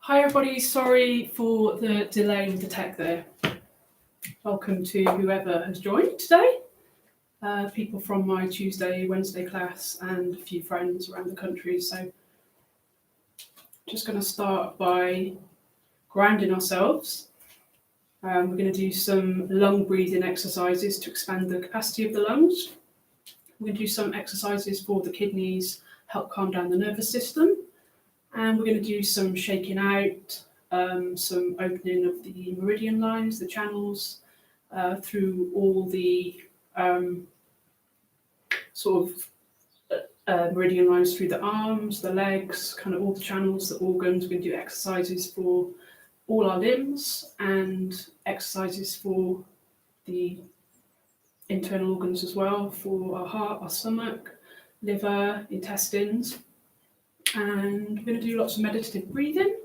Hi everybody, sorry for the delay with the tech there. Welcome to whoever has joined today. People from my Tuesday, Wednesday class and a few friends around the country. So just going to start by grounding ourselves. We're going to do some lung breathing exercises to expand the capacity of the lungs. We're going to do some exercises for the kidneys, help calm down the nervous system. And we're going to do some shaking out, some opening of the meridian lines, the channels, through all the meridian lines through the arms, the legs, kind of all the channels, the organs. We're going to do exercises for all our limbs and exercises for the internal organs as well, for our heart, our stomach, liver, intestines. And we're going to do lots of meditative breathing.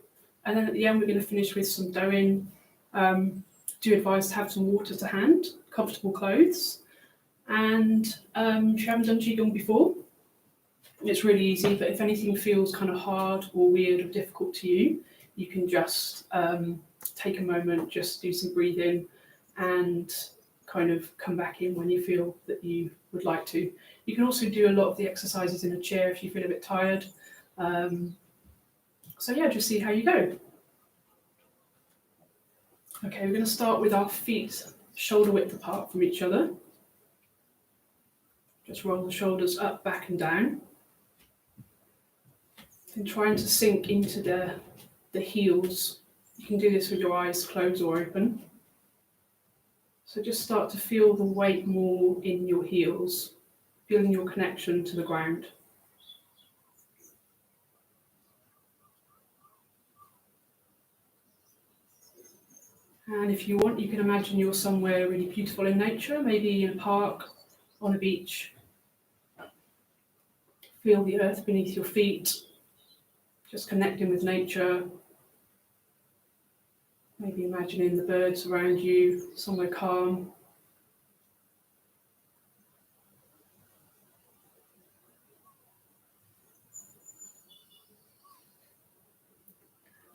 And then at the end, we're going to finish with some doing. Do advise to have some water to hand, comfortable clothes. And if you haven't done Qigong before, it's really easy. But if anything feels kind of hard or weird or difficult to you, you can just take a moment, just do some breathing and kind of come back in when you feel that you would like to. You can also do a lot of the exercises in a chair if you feel a bit tired. So yeah, just see how you go. Okay, we're going to start with our feet shoulder width apart from each other. Just roll the shoulders up, back and down. And trying to sink into the heels. You can do this with your eyes closed or open. So just start to feel the weight more in your heels, feeling your connection to the ground. And if you want, you can imagine you're somewhere really beautiful in nature, maybe in a park, on a beach. Feel the earth beneath your feet, just connecting with nature. Maybe imagining the birds around you, somewhere calm.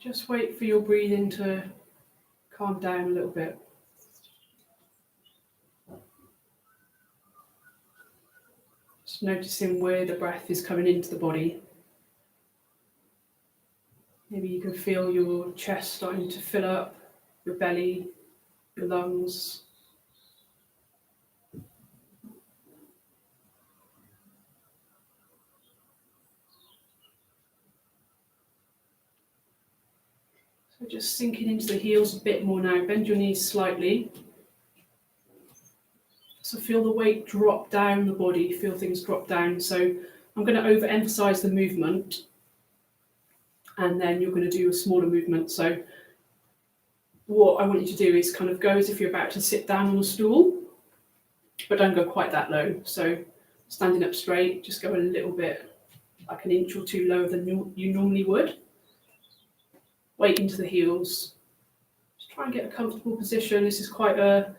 Just wait for your breathing to calm down a little bit. Just noticing where the breath is coming into the body. Maybe you can feel your chest starting to fill up, your belly, your lungs. So just sinking into the heels a bit more now. Bend your knees slightly. So feel the weight drop down the body, feel things drop down. So I'm going to overemphasize the movement and then you're going to do a smaller movement. So what I want you to do is kind of go as if you're about to sit down on a stool, but don't go quite that low. So standing up straight, just go a little bit, like an inch or two lower than you normally would. Weight into the heels. Just try and get a comfortable position. This is quite a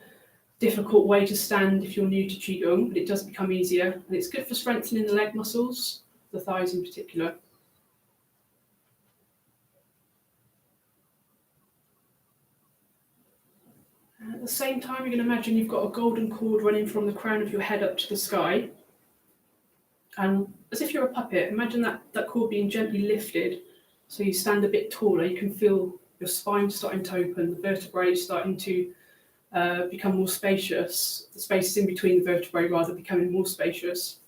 difficult way to stand if you're new to Qigong, but it does become easier. And it's good for strengthening the leg muscles, the thighs in particular. And at the same time, you can imagine you've got a golden cord running from the crown of your head up to the sky. And as if you're a puppet, imagine that cord being gently lifted so you stand a bit taller. You can feel your spine starting to open, the vertebrae starting to become more spacious. The spaces in between the vertebrae rather becoming more spacious.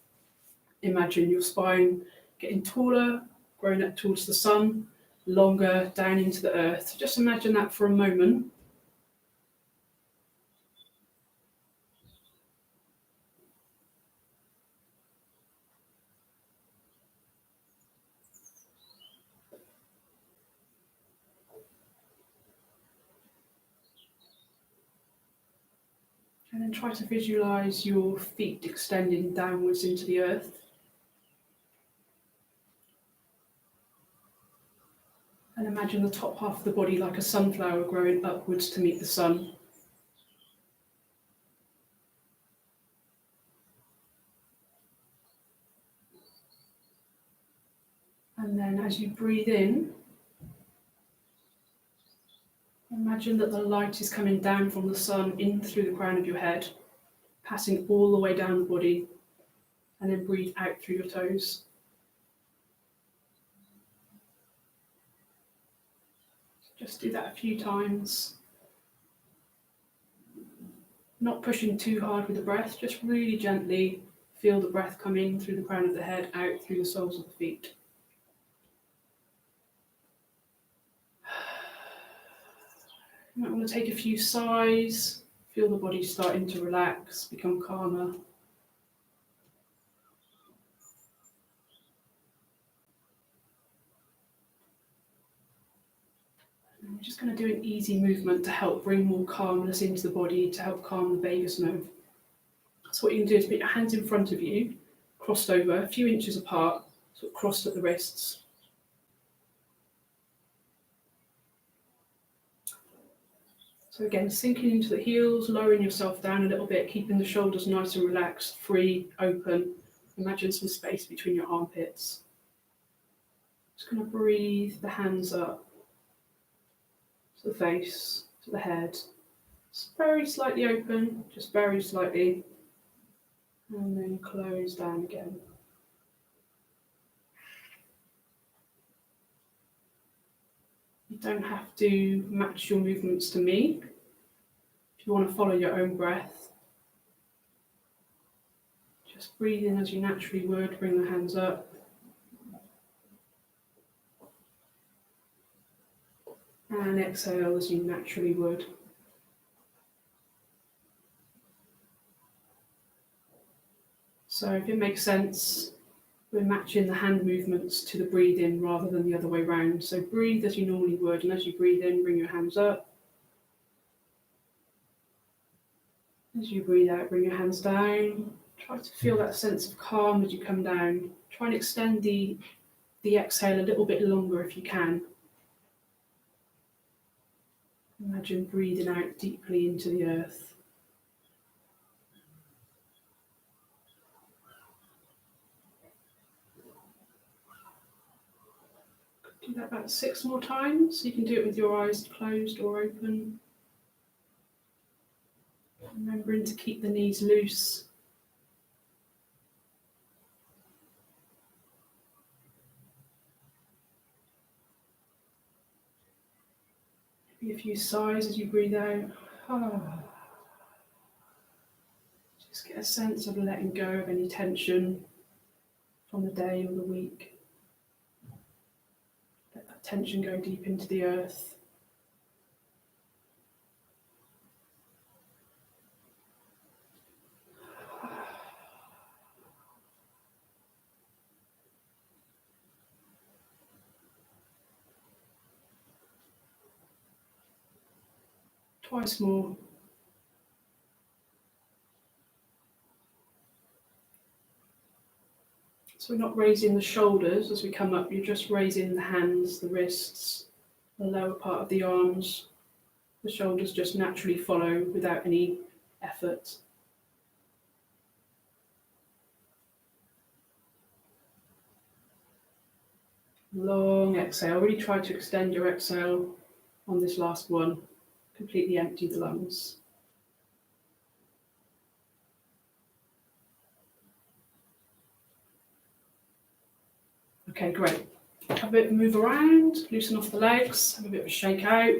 Imagine your spine getting taller, growing up towards the sun, longer down into the earth. Just imagine that for a moment. And then try to visualize your feet extending downwards into the earth. And imagine the top half of the body like a sunflower growing upwards to meet the sun. And then as you breathe in, Imagine that the light is coming down from the sun in through the crown of your head, passing all the way down the body, and then breathe out through your toes. Just do that a few times. Not pushing too hard with the breath, just really gently feel the breath come in through the crown of the head, out through the soles of the feet. You might want to take a few sighs, feel the body starting to relax, become calmer. And we're just going to do an easy movement to help bring more calmness into the body, to help calm the vagus nerve. So what you can do is put your hands in front of you, crossed over, a few inches apart, sort of crossed at the wrists. So again, sinking into the heels, lowering yourself down a little bit, keeping the shoulders nice and relaxed, free, open. Imagine some space between your armpits. Just going to breathe the hands up to the face, to the head. It's very slightly open, just very slightly. And then close down again. You don't have to match your movements to me. If you want to follow your own breath, just breathe in as you naturally would, bring the hands up. And exhale as you naturally would. So if it makes sense, we're matching the hand movements to the breathing rather than the other way around. So breathe as you normally would, and as you breathe in, bring your hands up. As you breathe out, bring your hands down. Try to feel that sense of calm as you come down. Try and extend the exhale a little bit longer if you can. Imagine breathing out deeply into the earth. Do that about 6 more times. You can do it with your eyes closed or open. Remembering to keep the knees loose. Maybe a few sighs as you breathe out. Just get a sense of letting go of any tension from the day or the week. Let that tension go deep into the earth. Twice more. So we're not raising the shoulders as we come up, you're just raising the hands, the wrists, the lower part of the arms. The shoulders just naturally follow without any effort. Long exhale. Really try to extend your exhale on this last one. Completely empty the lungs. Okay, great. Have a bit of a move around, loosen off the legs, have a bit of a shake out.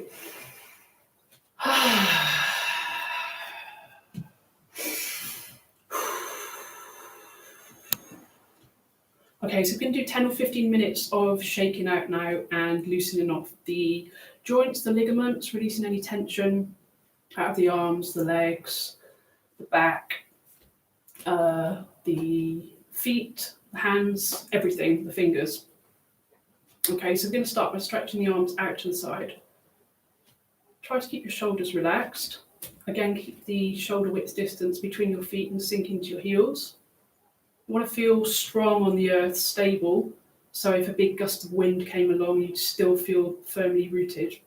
Okay, so we're going to do 10 or 15 minutes of shaking out now and loosening off the joints, the ligaments, releasing any tension out of the arms, the legs, the back, the feet, the hands, everything, the fingers. Okay, so we're going to start by stretching the arms out to the side. Try to keep your shoulders relaxed. Again, keep the shoulder width distance between your feet and sink into your heels. You want to feel strong on the earth, stable, so if a big gust of wind came along, you'd still feel firmly rooted.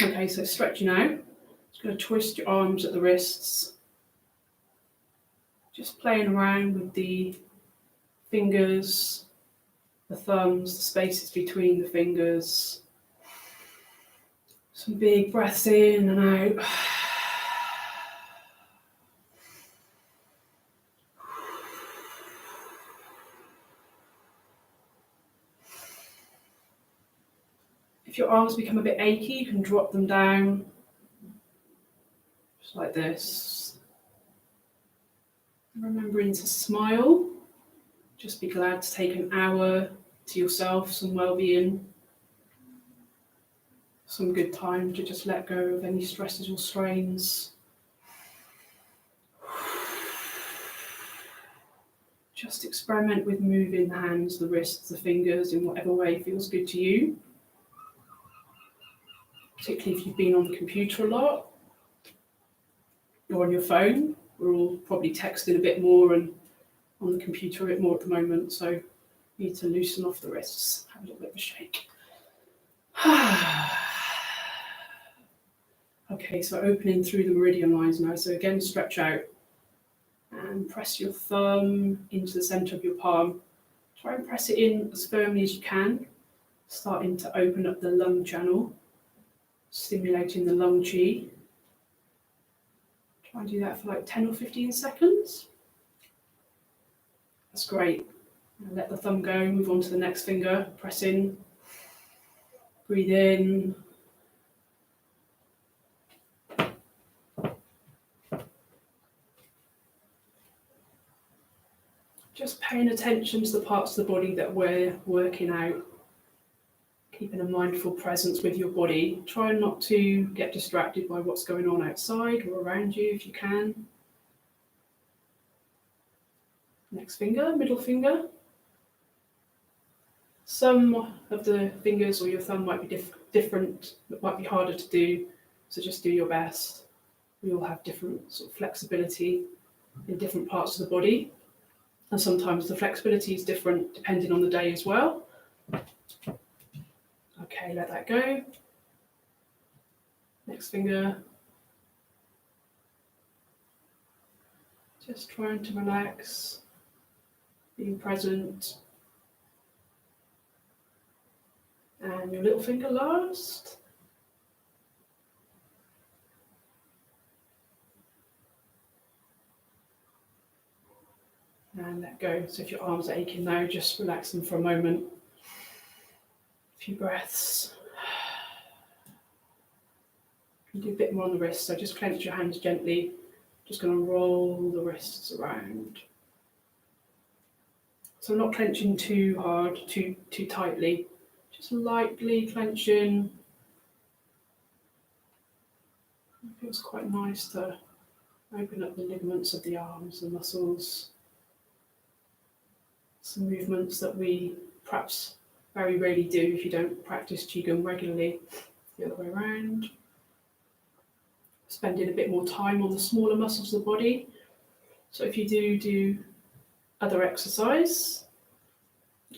Okay, so stretching out. Just going to twist your arms at the wrists. Just playing around with the fingers, the thumbs, the spaces between the fingers. Some big breaths in and out. If your arms become a bit achy, you can drop them down, just like this. Remembering to smile. Just be glad to take an hour to yourself, some well-being, some good time to just let go of any stresses or strains. Just experiment with moving the hands, the wrists, the fingers in whatever way feels good to you. Particularly if you've been on the computer a lot or on your phone. We're all probably texting a bit more and on the computer a bit more at the moment, so you need to loosen off the wrists, have a little bit of a shake. Okay, so opening through the meridian lines now. So again, stretch out and press your thumb into the centre of your palm. Try and press it in as firmly as you can, starting to open up the lung channel, stimulating the lung qi. Try and do that for like 10 or 15 seconds. That's great. Now let the thumb go, move on to the next finger, press in, breathe in. Just paying attention to the parts of the body that we're working out, keeping a mindful presence with your body. Try not to get distracted by what's going on outside or around you if you can. Next finger, middle finger. Some of the fingers or your thumb might be different, it might be harder to do, so just do your best. We all have different sort of flexibility in different parts of the body, and sometimes the flexibility is different depending on the day as well. Okay, let that go. Next finger. Just trying to relax, being present. And your little finger last. And let go. So if your arms are aching now, just relax them for a moment. A few breaths. You do a bit more on the wrists, so just clench your hands gently. Just going to roll the wrists around. So not clenching too hard, too tightly. Just lightly clenching. It feels quite nice to open up the ligaments of the arms, the muscles. Some movements that we perhaps very rarely do if you don't practice Qigong regularly. The other way around. Spending a bit more time on the smaller muscles of the body. So if you do other exercise,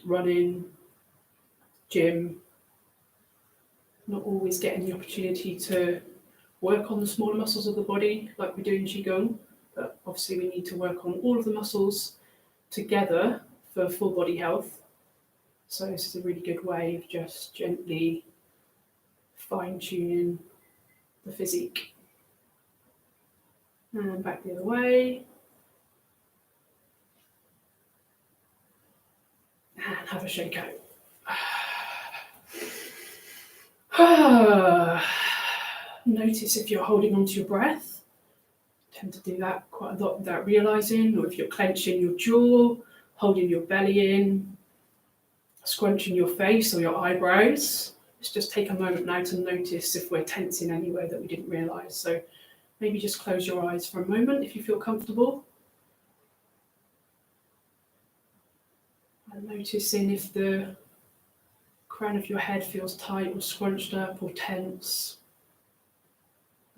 running, gym, not always getting the opportunity to work on the smaller muscles of the body like we do in Qigong, but obviously we need to work on all of the muscles together for full body health. So this is a really good way of just gently fine-tuning the physique. And back the other way. And have a shake out. Notice if you're holding onto your breath. I tend to do that quite a lot without realising, or if you're clenching your jaw, holding your belly in, scrunching your face or your eyebrows. Let's just take a moment now to notice if we're tensing anywhere that we didn't realise. So maybe just close your eyes for a moment if you feel comfortable. And noticing if the crown of your head feels tight or scrunched up or tense.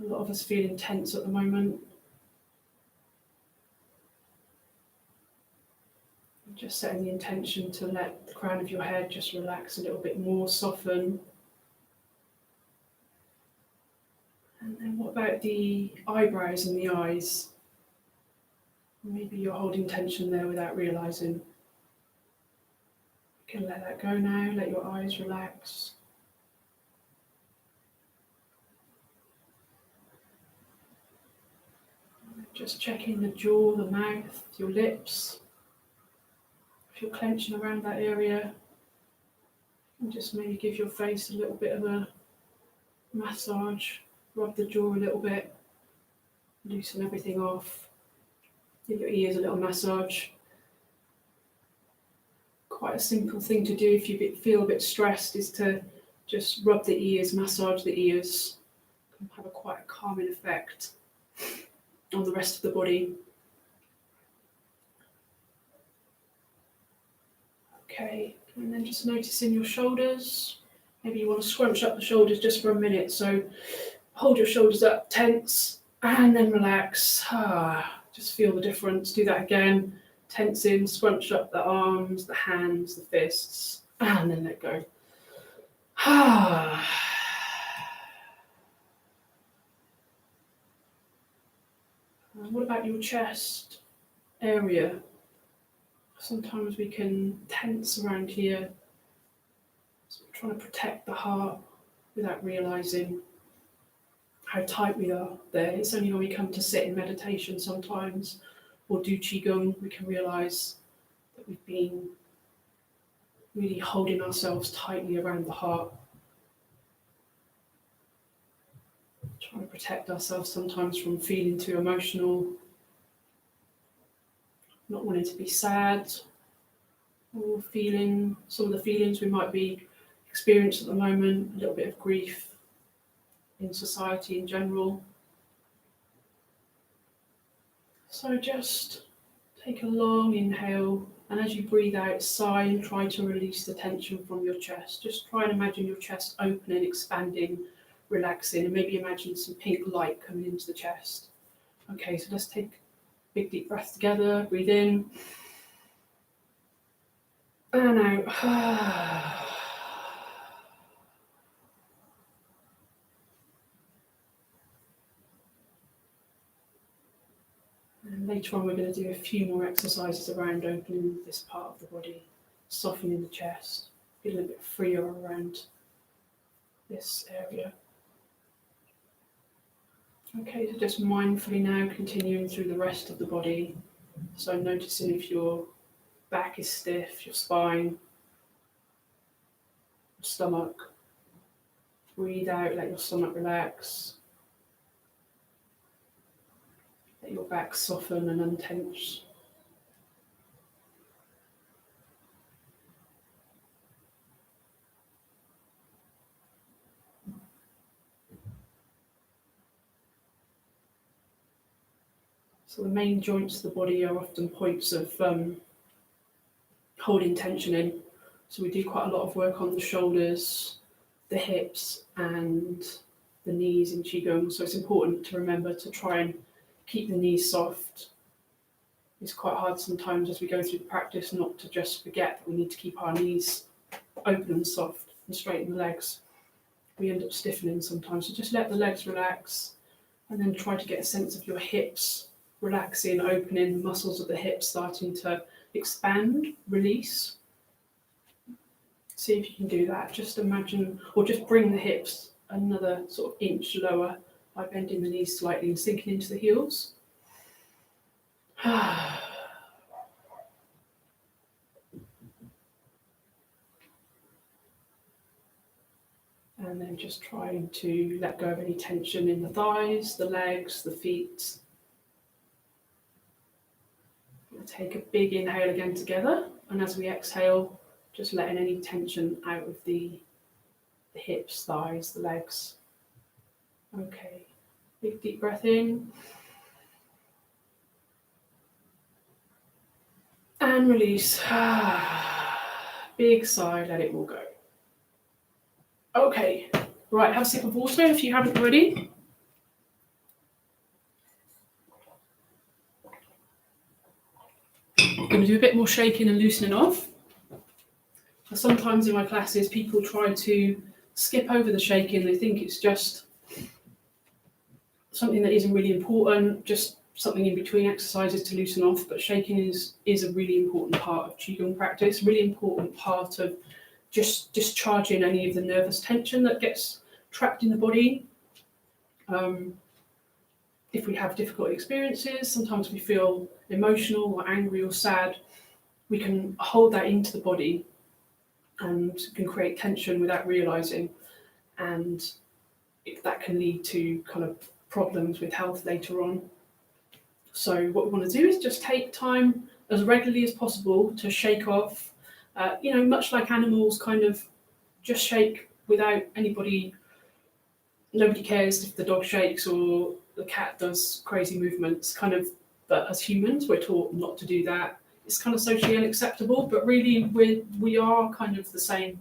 A lot of us feeling tense at the moment. Just setting the intention to let the crown of your head just relax a little bit more, soften. And then what about the eyebrows and the eyes? Maybe you're holding tension there without realising. You can let that go now, let your eyes relax. Just checking the jaw, the mouth, your lips. If you're clenching around that area, and just maybe give your face a little bit of a massage, rub the jaw a little bit, loosen everything off. Give your ears a little massage. Quite a simple thing to do if you feel a bit stressed is to just rub the ears, massage the ears. It can have quite a calming effect on the rest of the body. Okay, and then just noticing your shoulders. Maybe you want to scrunch up the shoulders just for a minute. So hold your shoulders up, tense, and then relax. Just feel the difference. Do that again. Tense in, scrunch up the arms, the hands, the fists, and then let go. What about your chest area? Sometimes we can tense around here, so we're trying to protect the heart without realising how tight we are there. It's only when we come to sit in meditation sometimes or do Qigong we can realise that we've been really holding ourselves tightly around the heart. Trying to protect ourselves sometimes from feeling too emotional, not wanting to be sad, or feeling some of the feelings we might be experiencing at the moment, a little bit of grief in society in general. So just take a long inhale, and as you breathe out, sigh and try to release the tension from your chest. Just try and imagine your chest opening, expanding, relaxing, and maybe imagine some pink light coming into the chest. Okay, so let's take a big deep breath together. Breathe in and out. And later on we're going to do a few more exercises around opening this part of the body, softening the chest, feeling a bit freer around this area. Okay, so just mindfully now continuing through the rest of the body. So noticing if your back is stiff, your spine, stomach. Breathe out, let your stomach relax. Let your back soften and untense. So the main joints of the body are often points of holding tension in. So we do quite a lot of work on the shoulders, the hips and the knees in Qigong. So it's important to remember to try and keep the knees soft. It's quite hard sometimes as we go through the practice not to just forget that we need to keep our knees open and soft and straighten the legs. We end up stiffening sometimes. So just let the legs relax and then try to get a sense of your hips relaxing, opening, the muscles of the hips starting to expand, release. See if you can do that. Just imagine, or just bring the hips another sort of inch lower by bending the knees slightly and sinking into the heels. And then just trying to let go of any tension in the thighs, the legs, the feet. We'll take a big inhale again together, and as we exhale, just letting any tension out of the hips, thighs, the legs. Okay, big deep breath in. And release. Big sigh, let it all go. Okay, right, have a sip of water if you haven't already. I'm going to do a bit more shaking and loosening off. Sometimes in my classes, people try to skip over the shaking. They think it's just something that isn't really important, just something in between exercises to loosen off. But shaking is a really important part of Qigong practice, really important part of just discharging any of the nervous tension that gets trapped in the body. if we have difficult experiences, sometimes we feel emotional or angry or sad, we can hold that into the body and can create tension without realizing, and that can lead to kind of problems with health later on. So what we want to do is just take time as regularly as possible to shake off, much like animals kind of just shake without nobody cares if the dog shakes or the cat does crazy movements, kind of, but as humans, we're taught not to do that. It's kind of socially unacceptable, but really we are kind of the same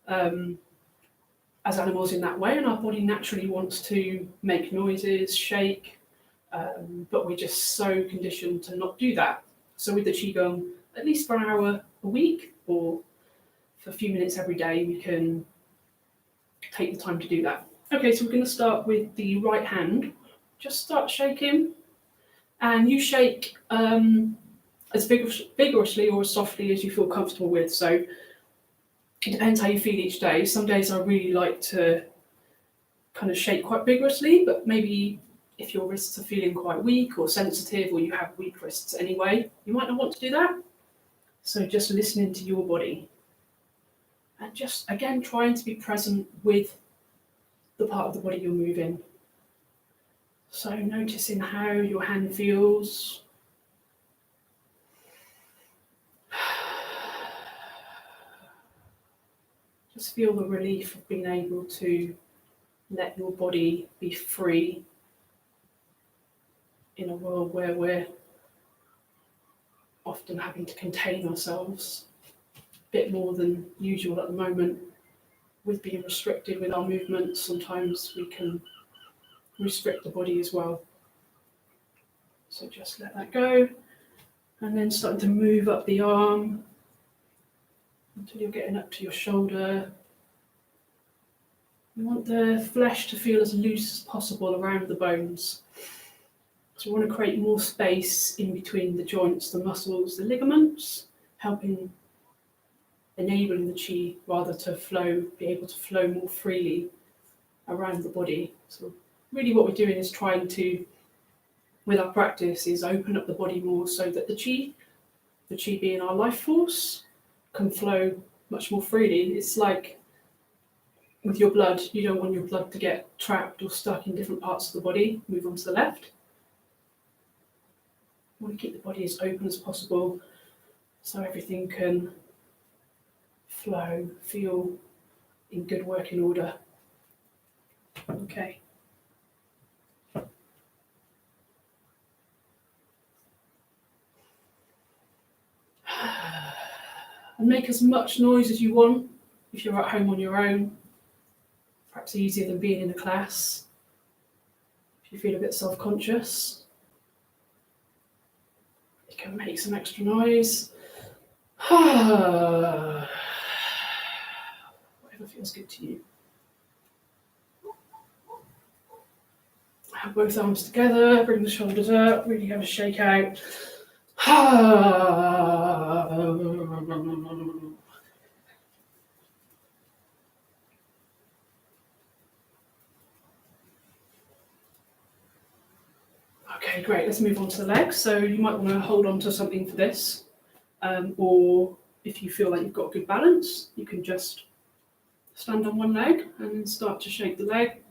as animals in that way, and our body naturally wants to make noises, shake, but we're just so conditioned to not do that. So with the Qigong, at least for an hour a week or for a few minutes every day, we can take the time to do that. Okay, so we're going to start with the right hand. Just start shaking, and you shake as vigorously or as softly as you feel comfortable with. So it depends how you feel each day. Some days I really like to kind of shake quite vigorously, but maybe if your wrists are feeling quite weak or sensitive, or you have weak wrists anyway, you might not want to do that. So just listening to your body. And just, again, trying to be present with the part of the body you're moving. So noticing how your hand feels. Just feel the relief of being able to let your body be free in a world where we're often having to contain ourselves a bit more than usual at the moment. With being restricted with our movements, sometimes we can restrict the body as well. So just let that go, and then starting to move up the arm until you're getting up to your shoulder. You want the flesh to feel as loose as possible around the bones. So we want to create more space in between the joints, the muscles, the ligaments, enabling the qi rather to flow, be able to flow more freely around the body. So really what we're doing is trying to, with our practice, is open up the body more so that the qi being our life force, can flow much more freely. It's like with your blood, you don't want your blood to get trapped or stuck in different parts of the body. Move on to the left. You want to keep the body as open as possible so everything can flow, feel in good working order. Okay. And make as much noise as you want if you're at home on your own. Perhaps easier than being in a class. If you feel a bit self-conscious, you can make some extra noise. Whatever feels good to you. Have both arms together, bring the shoulders up, really have a shake out. Okay, great. Let's move on to the legs. So you might want to hold on to something for this, or if you feel like you've got good balance, you can just stand on one leg and then start to shake the leg.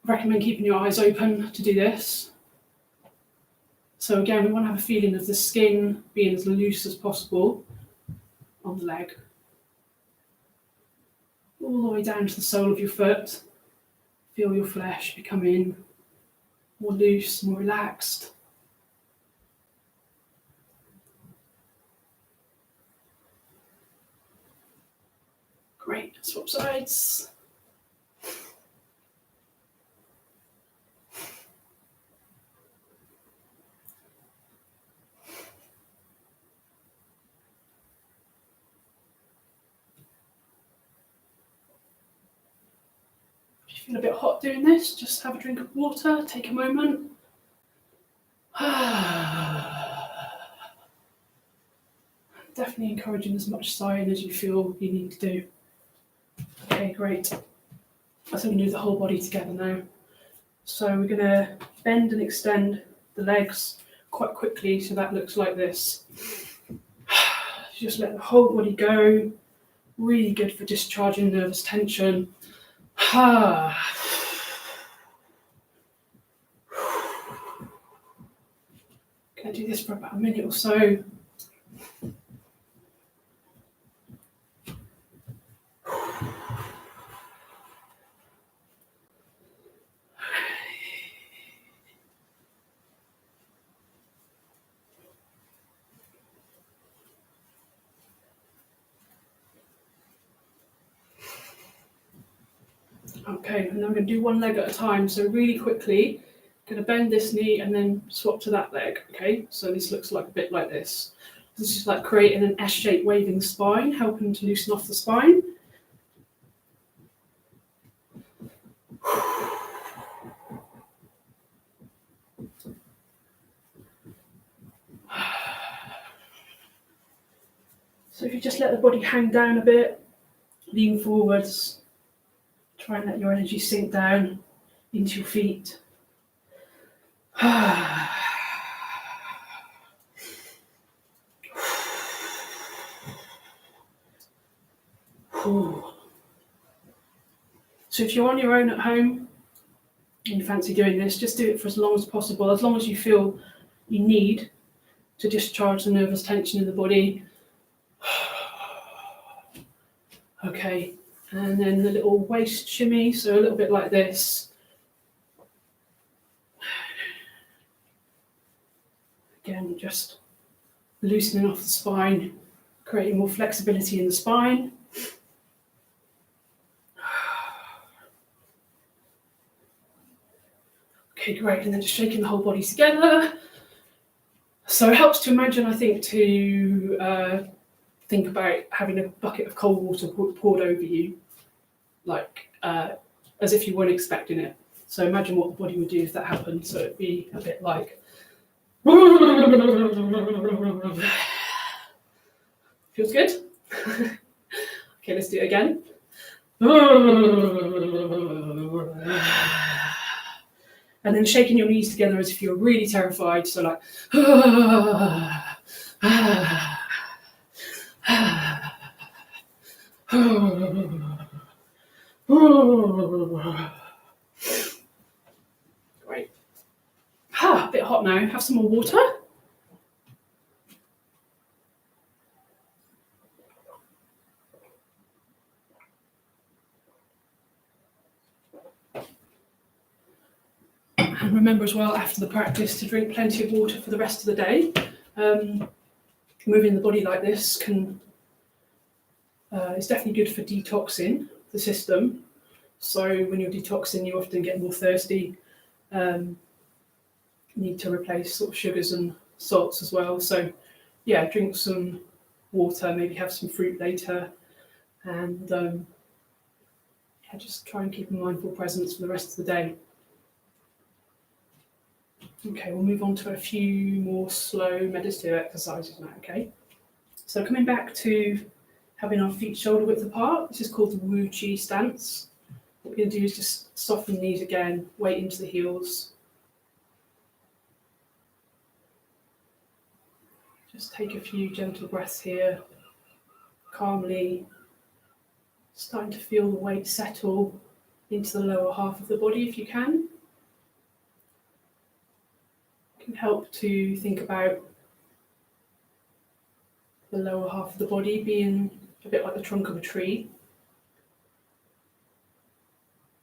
I recommend keeping your eyes open to do this. So again, we want to have a feeling of the skin being as loose as possible on the leg. All the way down to the sole of your foot. Feel your flesh becoming more loose, more relaxed. Great, swap sides. If you feel a bit hot doing this, just have a drink of water, take a moment. Definitely encouraging as much sighing as you feel you need to do. Okay, great. So we can do the whole body together now. So we're going to bend and extend the legs quite quickly, so that looks like this. Just let the whole body go. Really good for discharging nervous tension. Gonna do this for about a minute or so. Okay, and then I'm going to do one leg at a time. So really quickly, going to bend this knee and then swap to that leg. Okay, so this looks like a bit like this. This is like creating an S-shaped waving spine, helping to loosen off the spine. So if you just let the body hang down a bit, lean forwards, try and let your energy sink down into your feet. So if you're on your own at home and you fancy doing this, just do it for as long as possible, as long as you feel you need to discharge the nervous tension in the body. Okay, and then the little waist shimmy, so a little bit like this. Again, just loosening off the spine, creating more flexibility in the spine. Okay, great, and then just shaking the whole body together. So it helps to imagine, I think, to think about having a bucket of cold water poured over you, like as if you weren't expecting it. So imagine what the body would do if that happened. So it'd be a bit like... Feels good? Okay, let's do it again. And then shaking your knees together as if you're really terrified. So like... Great. A bit hot now. Have some more water. And remember as well, after the practice, to drink plenty of water for the rest of the day. Moving the body like this is definitely good for detoxing the system. So when you're detoxing, you often get more thirsty. Need to replace sort of sugars and salts as well. So yeah, drink some water, maybe have some fruit later, and just try and keep a mindful presence for the rest of the day. Okay, we'll move on to a few more slow meditative exercises now, okay? So coming back to having our feet shoulder width apart, this is called the Wu Chi stance. What we're going to do is just soften the knees again, weight into the heels. Just take a few gentle breaths here, calmly, starting to feel the weight settle into the lower half of the body if you can. It can help to think about the lower half of the body being a bit like the trunk of a tree.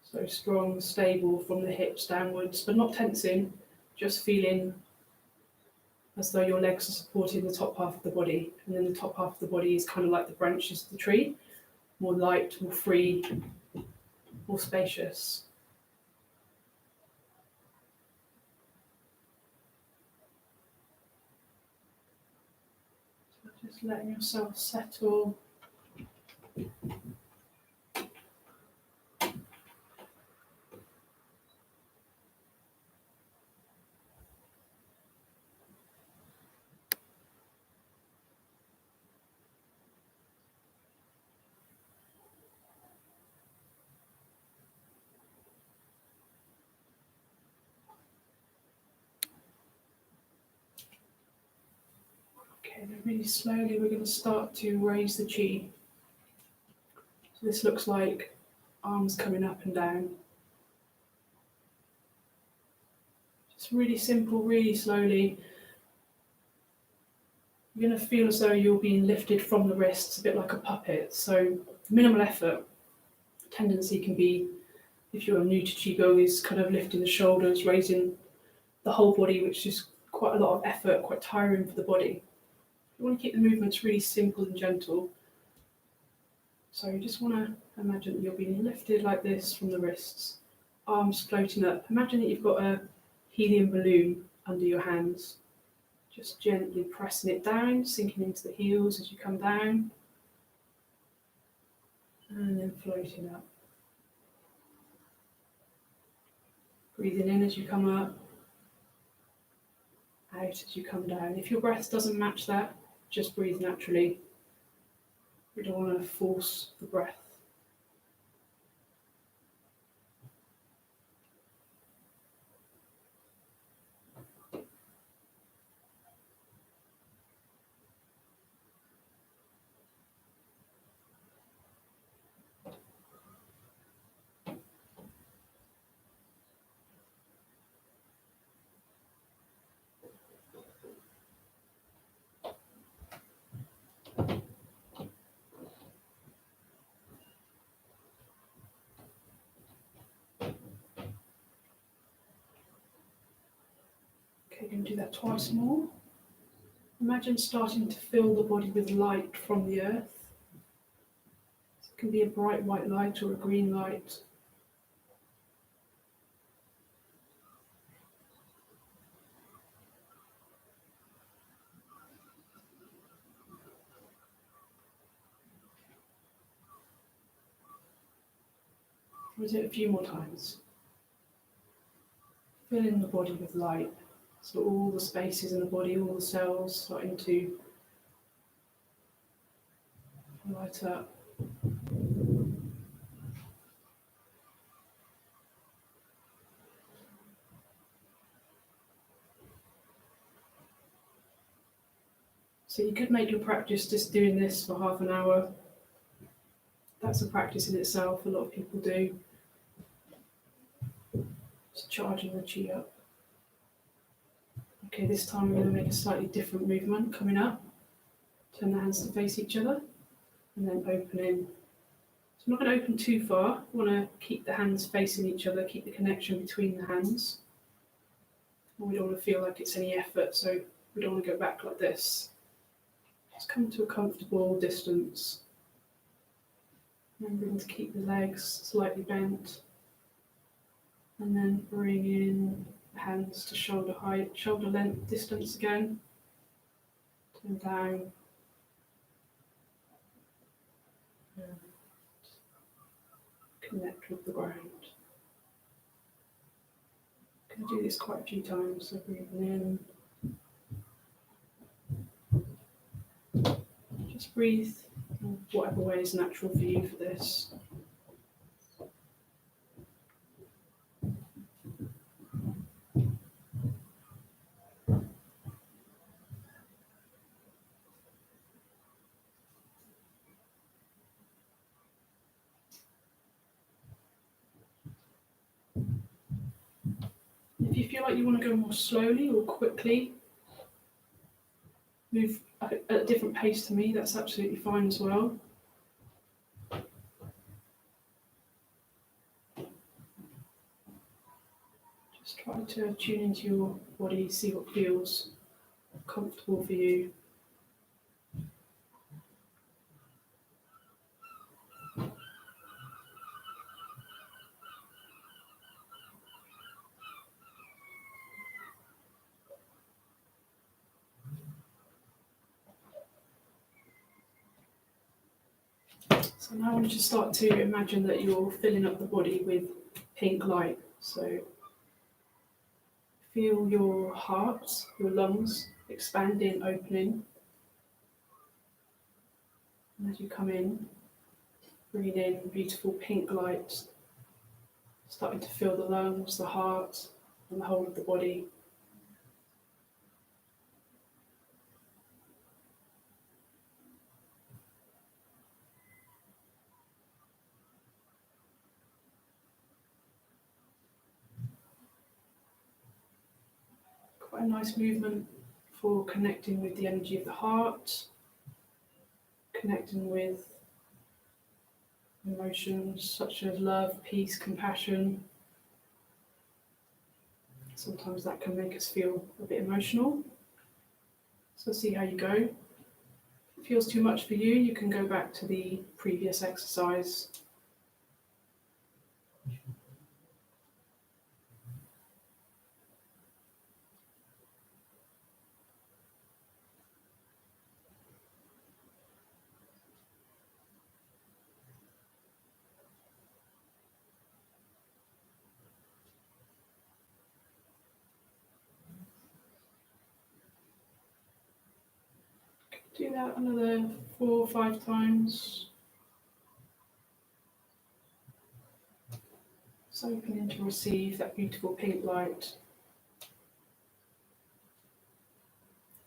So strong, stable from the hips downwards, but not tensing, just feeling as though your legs are supporting the top half of the body. And then the top half of the body is kind of like the branches of the tree, more light, more free, more spacious. So just letting yourself settle. Okay, then really slowly we're going to start to raise the chi. So this looks like arms coming up and down. Just really simple, really slowly. You're going to feel as though you're being lifted from the wrists, a bit like a puppet. So minimal effort. Tendency can be, if you're new to Qigong, is kind of lifting the shoulders, raising the whole body, which is quite a lot of effort, quite tiring for the body. You want to keep the movements really simple and gentle. So you just want to imagine that you're being lifted like this from the wrists, arms floating up. Imagine that you've got a helium balloon under your hands. Just gently pressing it down, sinking into the heels as you come down, and then floating up. Breathing in as you come up, out as you come down. If your breath doesn't match that, just breathe naturally. We don't want to force the breath. Okay, you're going to do that twice more. Imagine starting to fill the body with light from the earth. It can be a bright white light or a green light. We'll do it a few more times. Filling the body with light. So all the spaces in the body, all the cells starting to light up. So you could make your practice just doing this for half an hour. That's a practice in itself, a lot of people do. Just charging the chi up. Okay, this time we're going to make a slightly different movement coming up. Turn the hands to face each other and then open in. So I'm not going to open too far. We want to keep the hands facing each other, keep the connection between the hands. We don't want to feel like it's any effort, so we don't want to go back like this. Just come to a comfortable distance. Remembering to keep the legs slightly bent. And then bring in hands to shoulder height, shoulder length distance again. Turn down. And connect with the ground. I'm going to do this quite a few times, so breathing in. Just breathe in whatever way is natural for you for this. If you feel like you want to go more slowly or quickly, move at a different pace to me, that's absolutely fine as well. Just try to tune into your body, see what feels comfortable for you. So now I want you to start to imagine that you're filling up the body with pink light. So feel your heart, your lungs expanding, opening. And as you come in, breathe in beautiful pink light, starting to fill the lungs, the heart, and the whole of the body. Quite a nice movement for connecting with the energy of the heart, connecting with emotions such as love, peace, compassion. Sometimes that can make us feel a bit emotional. So see how you go. If it feels too much for you, you can go back to the previous exercise. Do that another 4 or 5 times. So opening to receive that beautiful pink light.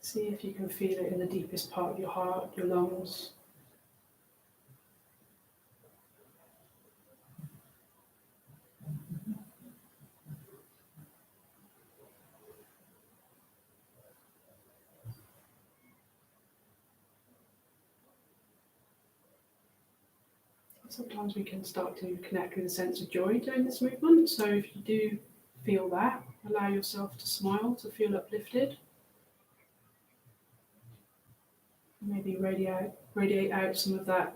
See if you can feel it in the deepest part of your heart, your lungs. Sometimes we can start to connect with a sense of joy during this movement. So if you do feel that, allow yourself to smile, to feel uplifted. Maybe radiate out some of that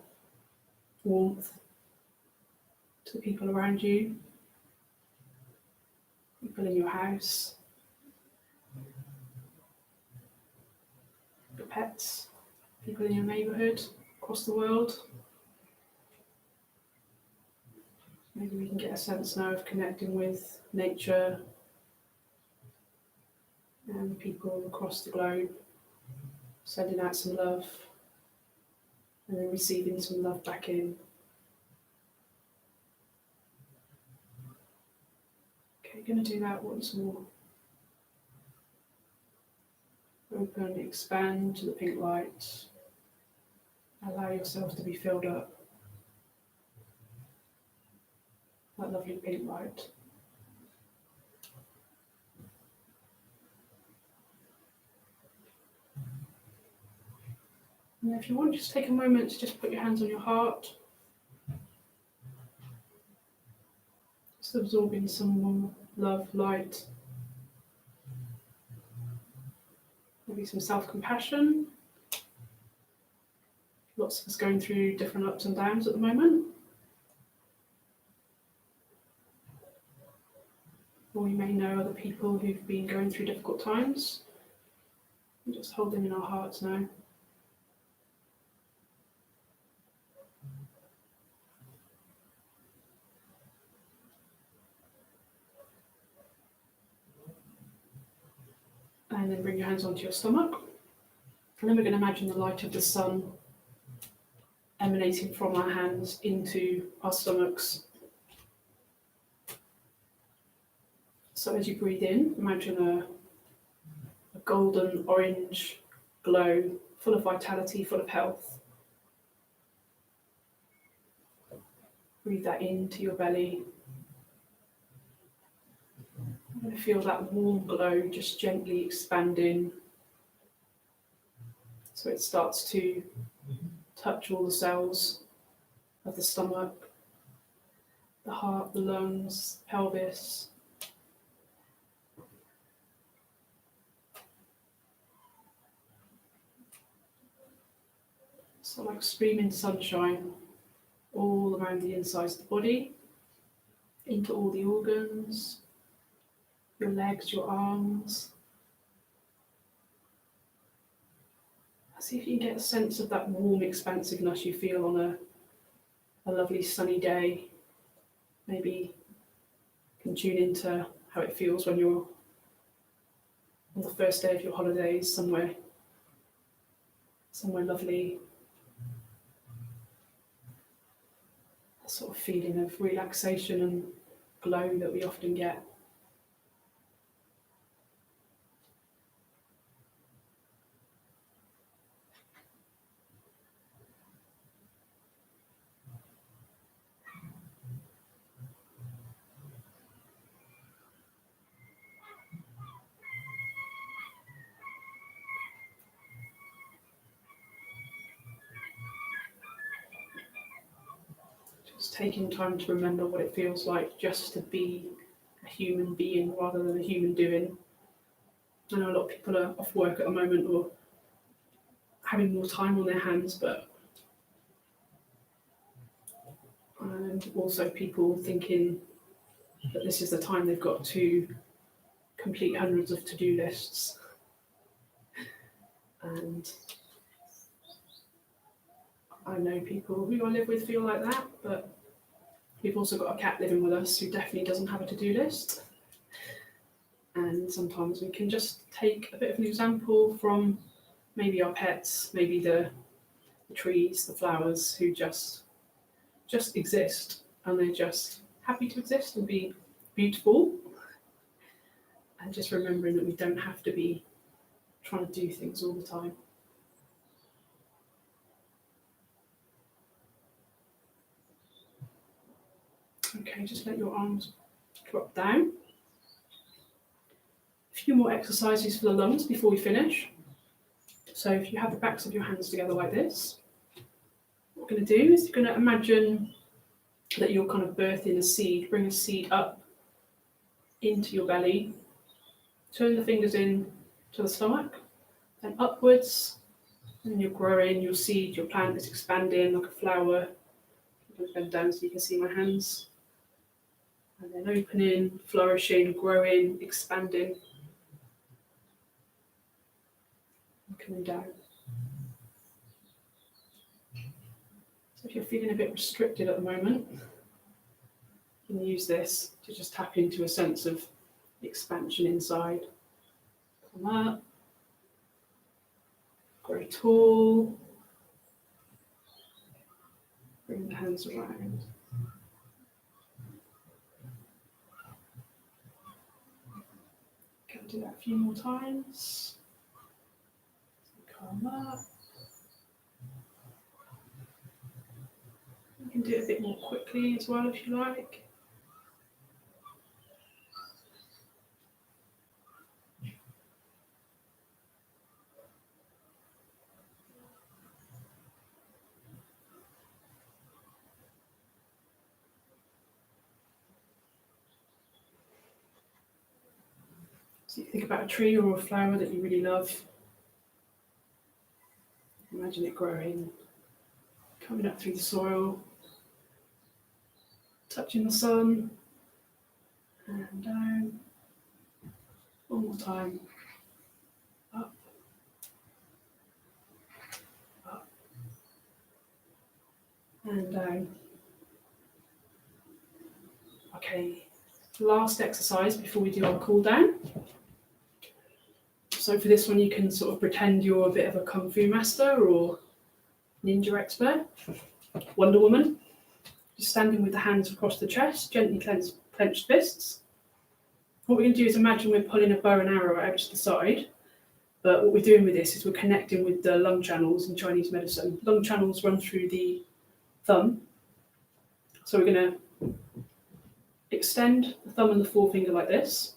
warmth to the people around you, people in your house, your pets, people in your neighbourhood, across the world. Maybe we can get a sense now of connecting with nature and people across the globe, sending out some love and then receiving some love back in. Okay, going to do that once more. Open, expand to the pink light. Allow yourself to be filled up. That lovely pink light. And if you want, just take a moment to just put your hands on your heart. Just absorbing some more love, light. Maybe some self-compassion. Lots of us going through different ups and downs at the moment. Or we may know other people who've been going through difficult times. And just hold them in our hearts now. And then bring your hands onto your stomach. And then we're going to imagine the light of the sun emanating from our hands into our stomachs. So as you breathe in, imagine a golden orange glow, full of vitality, full of health. Breathe that into your belly. You're going to feel that warm glow just gently expanding. So it starts to touch all the cells of the stomach, the heart, the lungs, pelvis. So like streaming sunshine all around the insides of the body, into all the organs, your legs, your arms. See if you can get a sense of that warm expansiveness you feel on a lovely sunny day. Maybe you can tune into how it feels when you're on the first day of your holidays somewhere lovely. That sort of feeling of relaxation and glow that we often get. taking time to remember what it feels like just to be a human being rather than a human doing. I know a lot of people are off work at the moment or having more time on their hands, but and also people thinking that this is the time they've got to complete hundreds of to-do lists. And I know people who I live with feel like that, but we've also got a cat living with us who definitely doesn't have a to-do list. And sometimes we can just take a bit of an example from maybe our pets, maybe the trees, the flowers, who just exist, and they're just happy to exist and be beautiful. And just remembering that we don't have to be trying to do things all the time. Okay, just let your arms drop down. A few more exercises for the lungs before we finish. So if you have the backs of your hands together like this, what we're going to do is you're going to imagine that you're kind of birthing a seed. Bring a seed up into your belly. Turn the fingers in to the stomach, then upwards, and you're growing your seed, your plant is expanding like a flower. I'm going to bend down so you can see my hands. And then opening, flourishing, growing, expanding, and coming down. So if you're feeling a bit restricted at the moment, you can use this to just tap into a sense of expansion inside. Come up, grow tall, bring the hands around. Can do that a few more times. Come up. You can do it a bit more quickly as well if you like. So you think about a tree or a flower that you really love. Imagine it growing, coming up through the soil, touching the sun, and down. One more time. Up, up, and down. Okay, last exercise before we do our cool down. So for this one, you can sort of pretend you're a bit of a Kung Fu master or ninja expert, Wonder Woman. Just standing with the hands across the chest, gently clenched fists. What we're going to do is imagine we're pulling a bow and arrow out to the side, but what we're doing with this is we're connecting with the lung channels in Chinese medicine. Lung channels run through the thumb. So we're going to extend the thumb and the forefinger like this.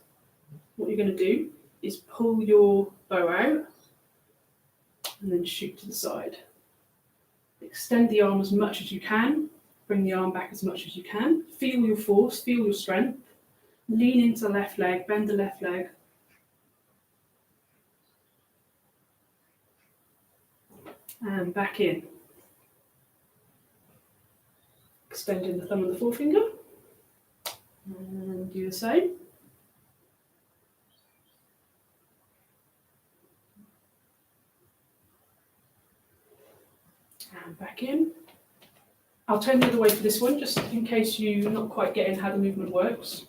What you're going to do is pull your bow out and then shoot to the side. Extend the arm as much as you can. Bring the arm back as much as you can. Feel your force, feel your strength. Lean into the left leg, bend the left leg. And back in. Extending the thumb and the forefinger. And do the same. And back in. I'll turn the other way for this one, just in case you're not quite getting how the movement works.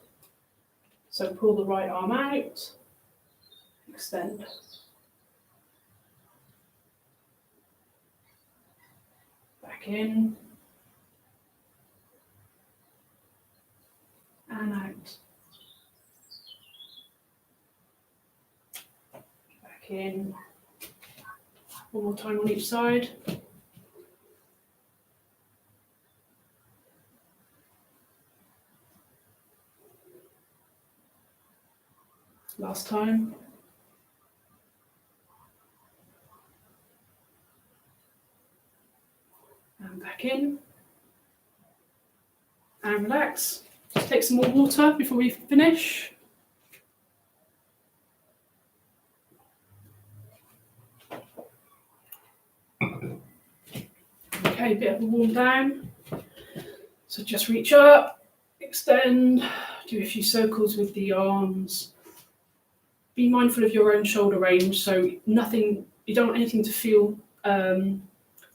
So pull the right arm out, extend. Back in. And out. Back in. One more time on each side. Last time. And back in. and relax. Just take some more water before we finish. Okay, a bit of a warm down. So just reach up, extend, do a few circles with the arms. Be mindful of your own shoulder range, so nothing, you don't want anything to feel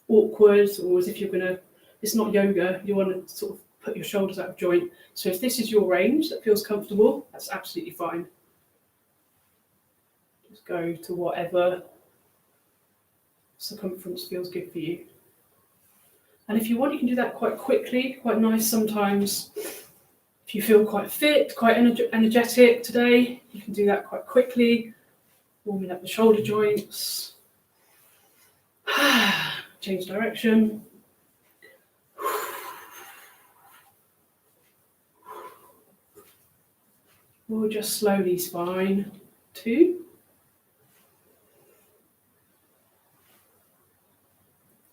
awkward or as if you're gonna, it's not yoga, you want to sort of put your shoulders out of joint. So if this is your range that feels comfortable, that's absolutely fine. Just go to whatever circumference feels good for you. And if you want, you can do that quite quickly, quite nice sometimes. If you feel quite fit, quite energetic today, you can do that quite quickly, warming up the shoulder joints. Change direction. Or just slowly spine. 2.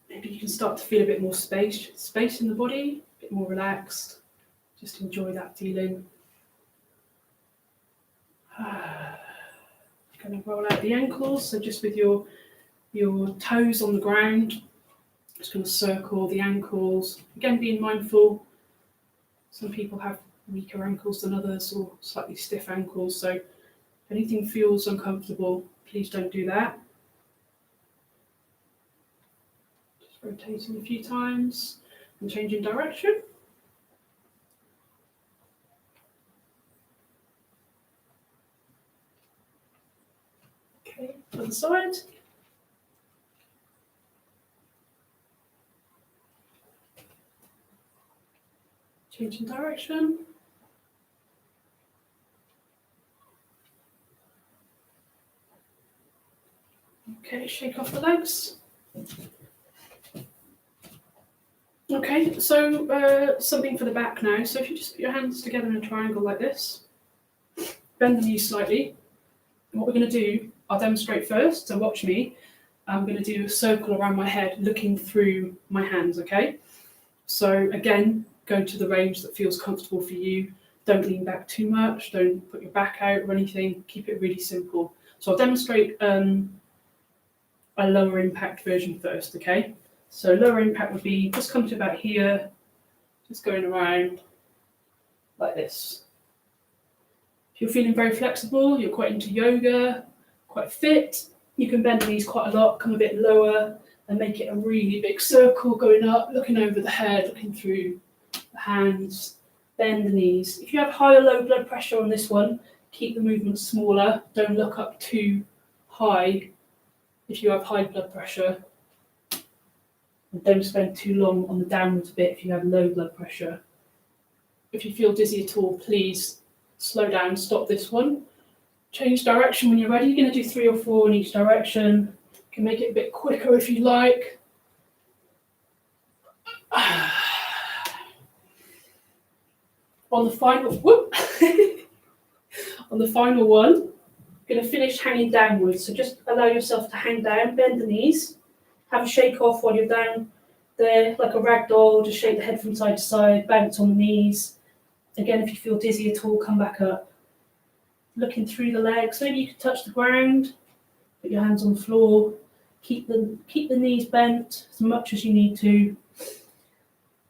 Maybe you can start to feel a bit more space in the body, a bit more relaxed. Just enjoy that feeling. Going to roll out the ankles, so just with your toes on the ground, just going to circle the ankles. Again, being mindful, some people have weaker ankles than others or slightly stiff ankles, so if anything feels uncomfortable, please don't do that. Just rotating a few times and changing direction. Okay, other side. Changing direction. Okay, shake off the legs. Okay, so something for the back now. So if you just put your hands together in a triangle like this, bend the knees slightly. And what we're going to do, I'll demonstrate first, so watch me. I'm going to do a circle around my head looking through my hands, okay? So again, go to the range that feels comfortable for you. Don't lean back too much, don't put your back out or anything, keep it really simple. So I'll demonstrate a lower impact version first, okay? So lower impact would be just come to about here, just going around like this. If you're feeling very flexible, you're quite into yoga, quite fit, you can bend the knees quite a lot, come a bit lower and make it a really big circle going up, looking over the head, looking through the hands, bend the knees. If you have high or low blood pressure on this one, keep the movement smaller, don't look up too high if you have high blood pressure. And don't spend too long on the downwards bit if you have low blood pressure. If you feel dizzy at all, please slow down, stop this one. Change direction when you're ready. You're going to do 3 or 4 in each direction. You can make it a bit quicker if you like. On the final, on the final one, you're going to finish hanging downwards. So just allow yourself to hang down, bend the knees, have a shake off while you're down there, like a rag doll, just shake the head from side to side, bounce on the knees. Again, if you feel dizzy at all, come back up. Looking through the legs, maybe you can touch the ground, put your hands on the floor, keep the knees bent as much as you need to.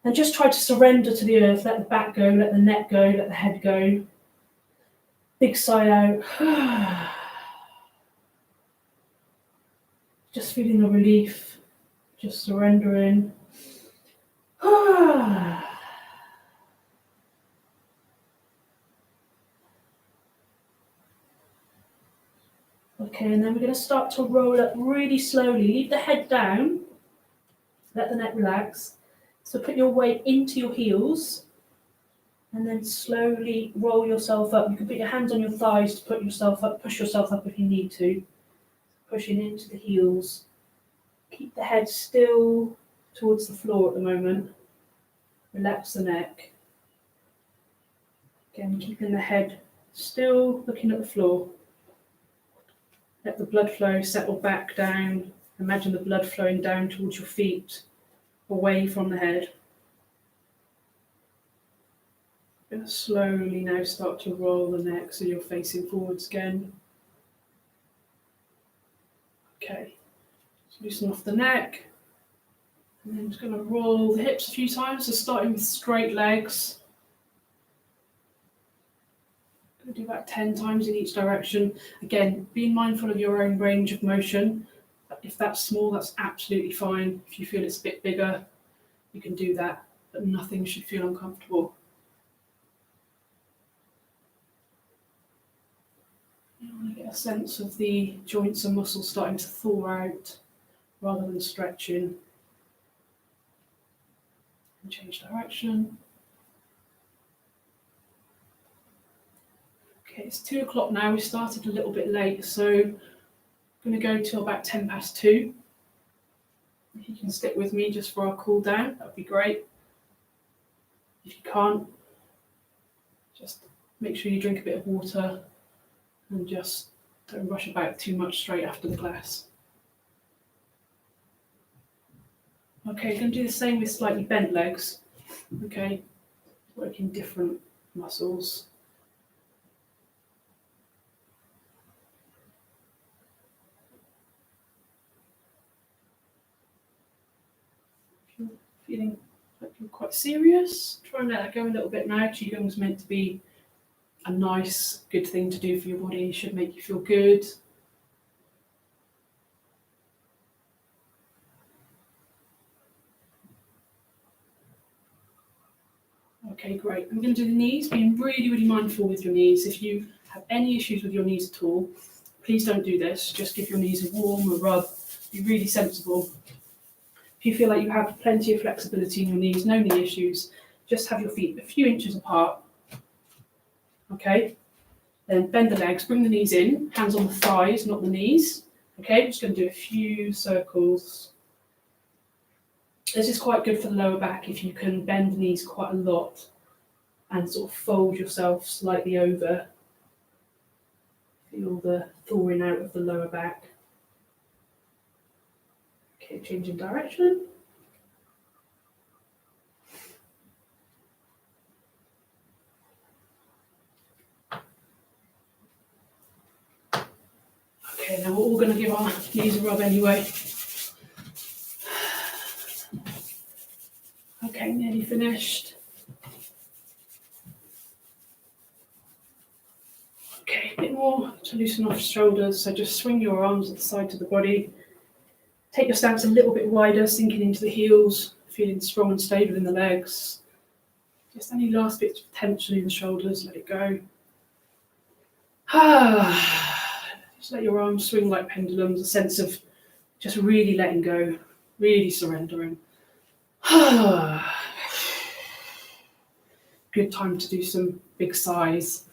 And just try to surrender to the earth, let the back go, let the neck go, let the head go. Big sigh out. Just feeling the relief, just surrendering. Okay, and then we're going to start to roll up really slowly. Leave the head down, let the neck relax. So put your weight into your heels and then slowly roll yourself up. You can put your hands on your thighs to put yourself up, push yourself up if you need to. Pushing into the heels. Keep the head still towards the floor at the moment. Relax the neck. Again, keeping the head still, looking at the floor. Let the blood flow settle back down. Imagine the blood flowing down towards your feet, away from the head. Going to slowly now start to roll the neck so you're facing forwards again. Okay, loosen off the neck. And then just going to roll the hips a few times, so starting with straight legs. Going to do about 10 times in each direction. Again, being mindful of your own range of motion. If that's small, that's absolutely fine. If you feel it's a bit bigger, you can do that, but nothing should feel uncomfortable. You want to get a sense of the joints and muscles starting to thaw out rather than stretching. And change direction. Okay, it's 2 o'clock now. We started a little bit late, so I'm going to go till about 10 past 2. If you can stick with me just for our cool down, that would be great. If you can't, just make sure you drink a bit of water and just don't rush about too much straight after the class. Okay, you're going to do the same with slightly bent legs. Okay, working different muscles. If you're feeling like you're quite serious, try and let that go a little bit now. Qigong is meant to be a nice, good thing to do for your body. It should make you feel good. Okay, great. I'm going to do the knees, being really, really mindful with your knees. If you have any issues with your knees at all, please don't do this. Just give your knees a rub. Be really sensible. If you feel like you have plenty of flexibility in your knees, no knee issues, just have your feet a few inches apart. Okay? Then bend the legs, bring the knees in, hands on the thighs, not the knees. Okay, I'm just going to do a few circles. This is quite good for the lower back if you can bend the knees quite a lot and sort of fold yourself slightly over. Feel the thawing out of the lower back. Okay, changing direction. Okay, now we're all going to give our knees a rub anyway. Okay, nearly finished. Okay, a bit more to loosen off shoulders, so just swing your arms at the sides of the body. Take your stance a little bit wider, sinking into the heels, feeling strong and stable in the legs. Just any last bits of tension in the shoulders, let it go. Just let your arms swing like pendulums, a sense of just really letting go, really surrendering. Good time to do some big sighs.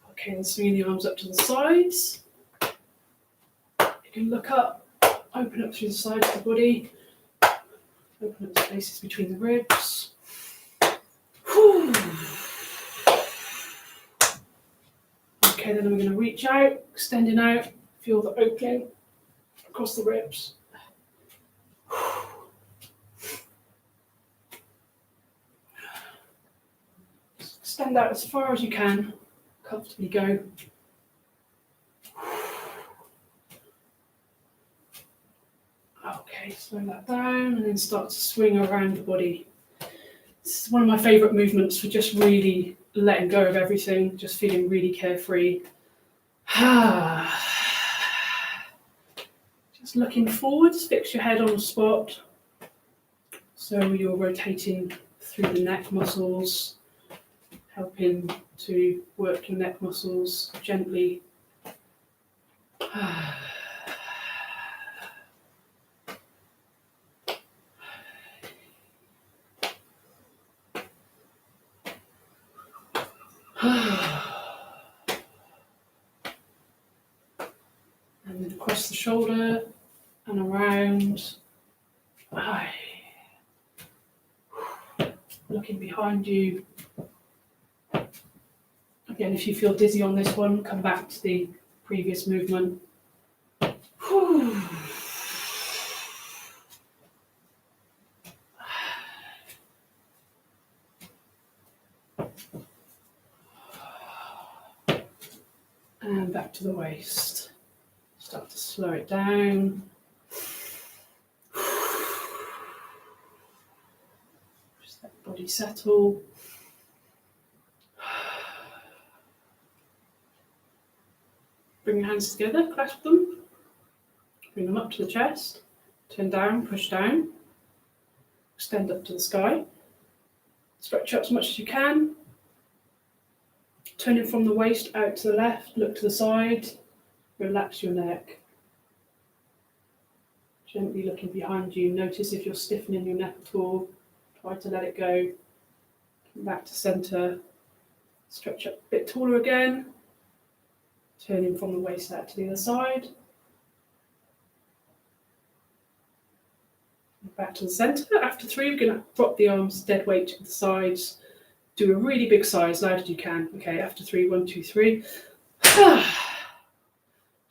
Okay, then swinging the arms up to the sides. You can look up, open up through the sides of the body, open up the spaces between the ribs. Okay, then we're going to reach out, extending out, feel the opening across the ribs. Stand out as far as you can, comfortably go. Okay, slow that down and then start to swing around the body. This is one of my favourite movements for just really letting go of everything, just feeling really carefree. Just looking forwards, fix your head on the spot. So you're rotating through the neck muscles, helping to work your neck muscles gently. And then across the shoulder and around. Looking behind you. Again, if you feel dizzy on this one, come back to the previous movement. And back to the waist. Start to slow it down. Just let the body settle. Bring your hands together, clasp them. Bring them up to the chest. Turn down, push down. Extend up to the sky. Stretch up as much as you can. Turning from the waist out to the left, look to the side. Relax your neck. Gently looking behind you. Notice if you're stiffening your neck at all. Try to let it go. Come back to centre. Stretch up a bit taller again. Turning from the waist out to the other side. Back to the centre. After 3, we're going to drop the arms dead weight to the sides. Do a really big sigh as loud as you can. Okay, after 3, 1, 2, 3.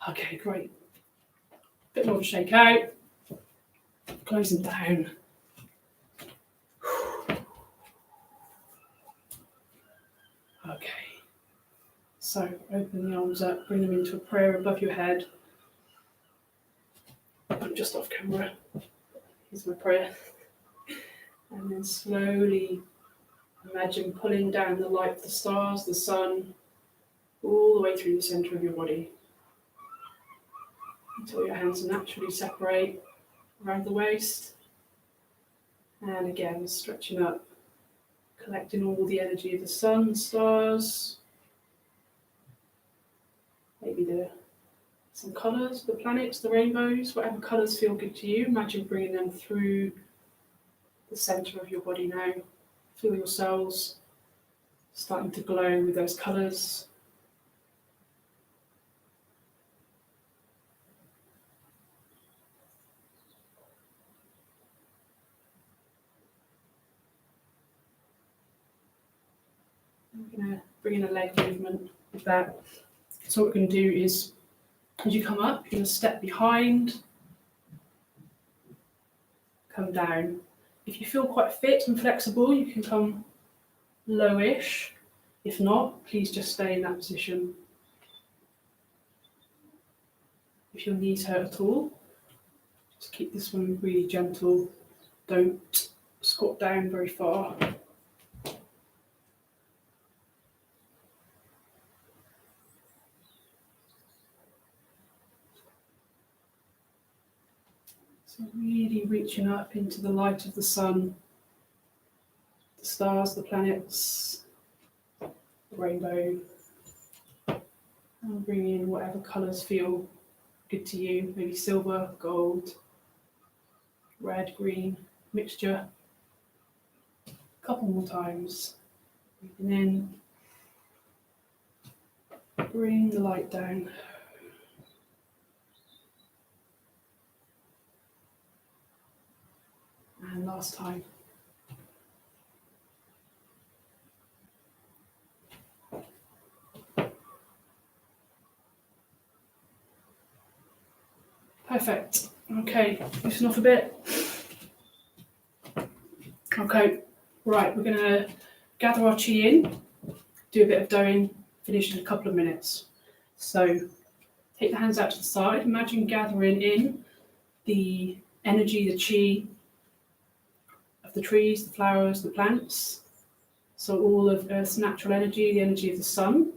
Okay, great. Bit more of a shake out. Closing down. Okay. So open the arms up, bring them into a prayer above your head. I'm just off camera. Here's my prayer. And then slowly imagine pulling down the light of the stars, the sun, all the way through the centre of your body. Until your hands naturally separate around the waist. And again, stretching up, collecting all the energy of the sun, the stars, maybe some colours, the planets, the rainbows, whatever colours feel good to you. Imagine bringing them through the centre of your body now. Feel your cells starting to glow with those colours. I'm going to bring in a leg movement with that. So what we're going to do is, as you come up, you're going to step behind, come down. If you feel quite fit and flexible, you can come lowish. If not, please just stay in that position. If your knees hurt at all, just keep this one really gentle. Don't squat down very far. So really reaching up into the light of the sun, the stars, the planets, the rainbow, and bring in whatever colours feel good to you, maybe silver, gold, red, green, mixture. A couple more times. Breathing in, bring the light down. And last time. Perfect. Okay, loosen off a bit. Okay, right, we're going to gather our chi in, do a bit of doing, finish in a couple of minutes. So take the hands out to the side, imagine gathering in the energy, the chi of the trees, the flowers, the plants. So all of Earth's natural energy, the energy of the sun.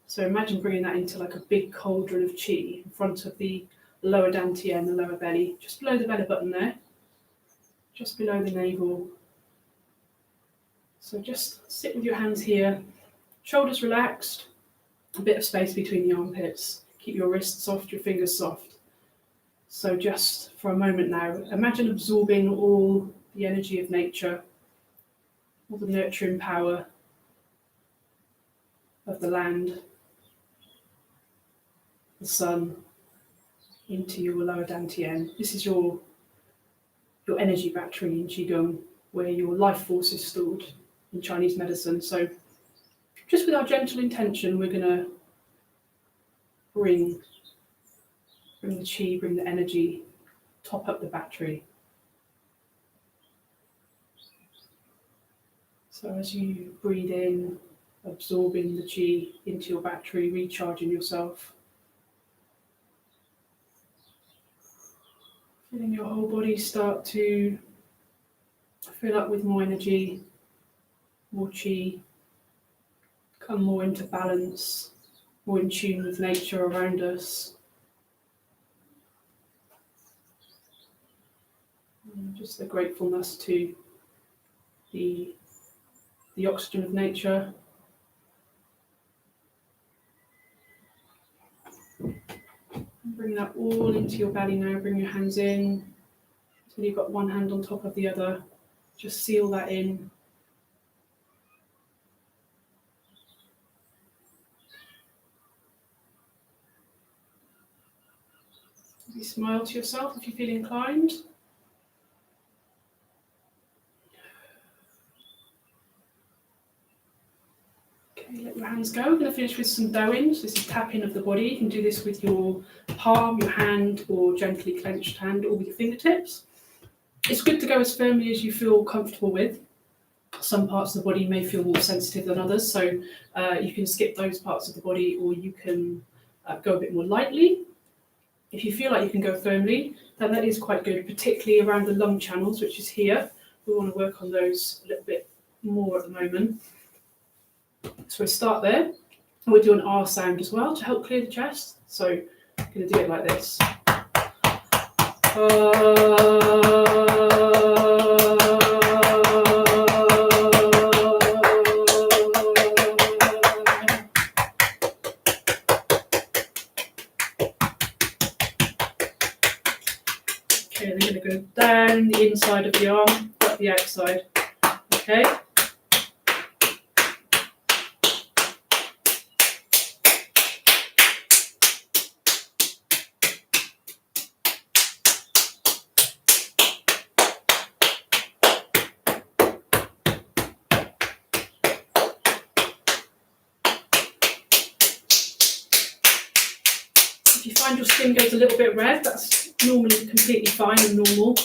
So imagine bringing that into like a big cauldron of chi in front of the lower dantian, the lower belly, just below the belly button there, just below the navel. So just sit with your hands here, shoulders relaxed, a bit of space between the armpits. Keep your wrists soft, your fingers soft. So just for a moment now, imagine absorbing all the energy of nature, all the nurturing power of the land, the sun, into your lower dantian. This is your energy battery in Qigong, where your life force is stored in Chinese medicine. So just with our gentle intention, we're going to bring the chi, bring the energy, top up the battery. So as you breathe in, absorbing the chi into your battery, recharging yourself. Feeling your whole body start to fill up with more energy, more chi, come more into balance, more in tune with nature around us. And just the gratefulness to the oxygen of nature. Bring that all into your belly now. Bring your hands in until you've got one hand on top of the other. Just seal that in. Maybe smile to yourself if you feel inclined. Okay, let your hands go. We're going to finish with some bowing. So this is tapping of the body. You can do this with your palm, your hand, or gently clenched hand, or with your fingertips. It's good to go as firmly as you feel comfortable with. Some parts of the body may feel more sensitive than others, so you can skip those parts of the body, or you can go a bit more lightly. If you feel like you can go firmly, then that is quite good, particularly around the lung channels, which is here. We want to work on those a little bit more at the moment. So we start there, and we'll do an R sound as well to help clear the chest. So I'm going to do it like this. Okay, then you're going to go down the inside of the arm, up the outside. Okay. If you find your skin goes a little bit red, that's normally completely fine and normal.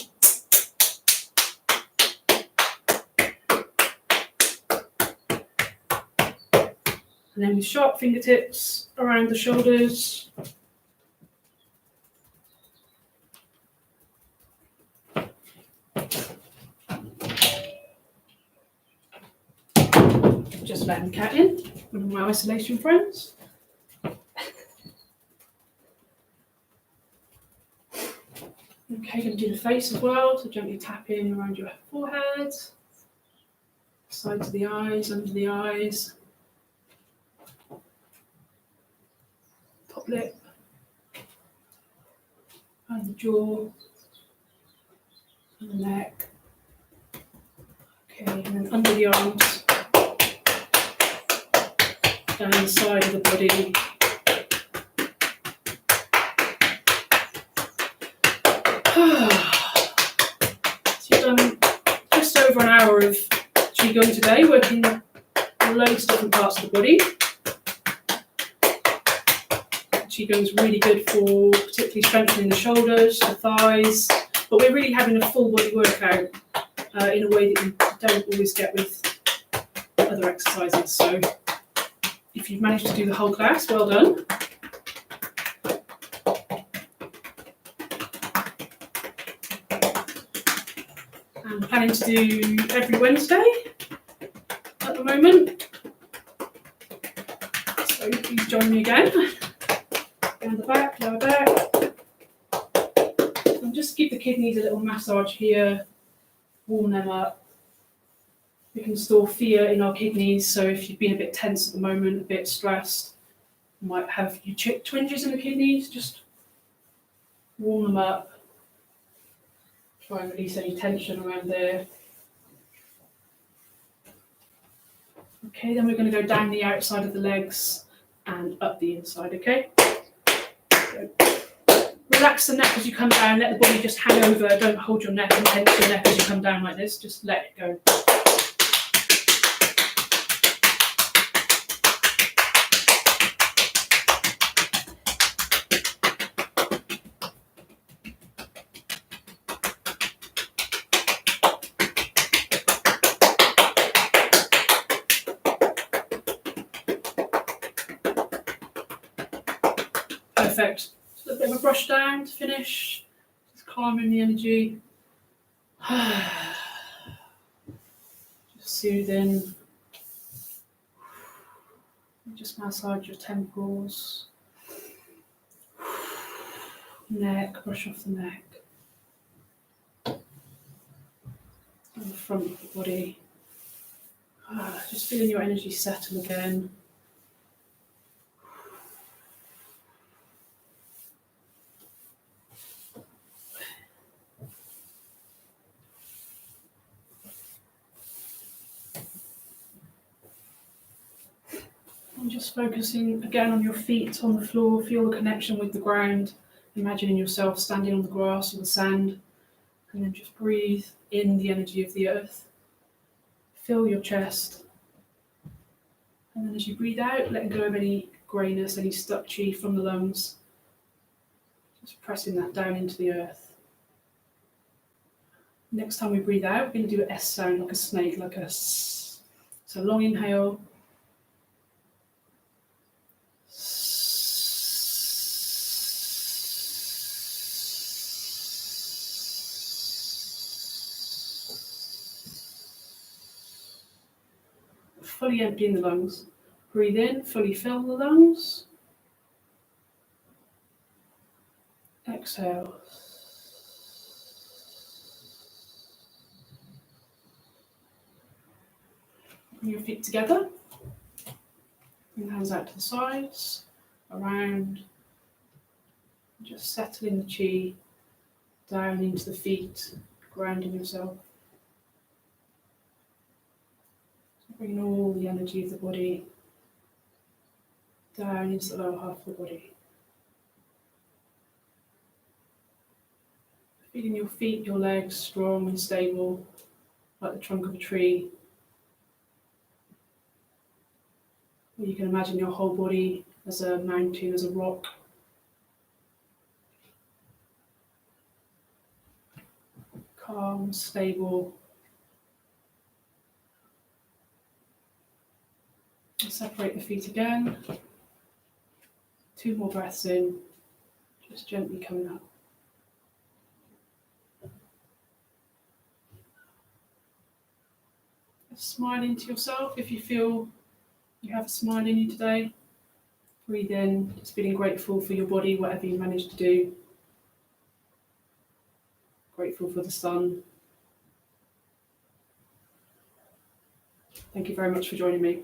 And then with sharp fingertips around the shoulders. Just letting Cat in, one of my isolation friends. Okay, going to do the face as well, so gently tapping around your forehead, sides of the eyes, under the eyes, top lip, and the jaw, and the neck. Okay, and then under the arms, down the side of the body. So you've done just over an hour of Qigong today, working on loads of different parts of the body. Qigong is really good for particularly strengthening the shoulders, the thighs, but we're really having a full body workout in a way that you don't always get with other exercises. So if you've managed to do the whole class, well done. I'm planning to do every Wednesday at the moment. So please join me again. Down the back, lower back. And just give the kidneys a little massage here, warm them up. We can store fear in our kidneys, so if you've been a bit tense at the moment, a bit stressed, you might have your twinges in the kidneys, just warm them up. Try and release any tension around there. Okay, then we're going to go down the outside of the legs and up the inside, okay? So, relax the neck as you come down, let the body just hang over, don't hold your neck and tense your neck as you come down like this, just let it go. Perfect. So a bit of a brush down to finish. Just calming the energy. Just soothing. Just massage your temples. Neck, brush off the neck. And the front of the body. Just feeling your energy settle again. And just focusing again on your feet on the floor. Feel the connection with the ground. Imagining yourself standing on the grass or the sand. And then just breathe in the energy of the earth. Fill your chest. And then as you breathe out, letting go of any greyness, any stuck chi from the lungs. Just pressing that down into the earth. Next time we breathe out, we're going to do an S sound like a snake, like a S. So long inhale. Fully emptying the lungs. Breathe in, fully fill the lungs. Exhale. Bring your feet together. Bring the hands out to the sides, around. Just settling the chi down into the feet, grounding yourself. Bringing all the energy of the body down into the lower half of the body. Feeling your feet, your legs strong and stable, like the trunk of a tree. Or you can imagine your whole body as a mountain, as a rock. Calm, stable. And separate the feet again. 2 more breaths in, just gently coming up. Smiling to yourself if you feel you have a smile in you today. Breathe in, just feeling grateful for your body, whatever you managed to do. Grateful for the sun. Thank you very much for joining me.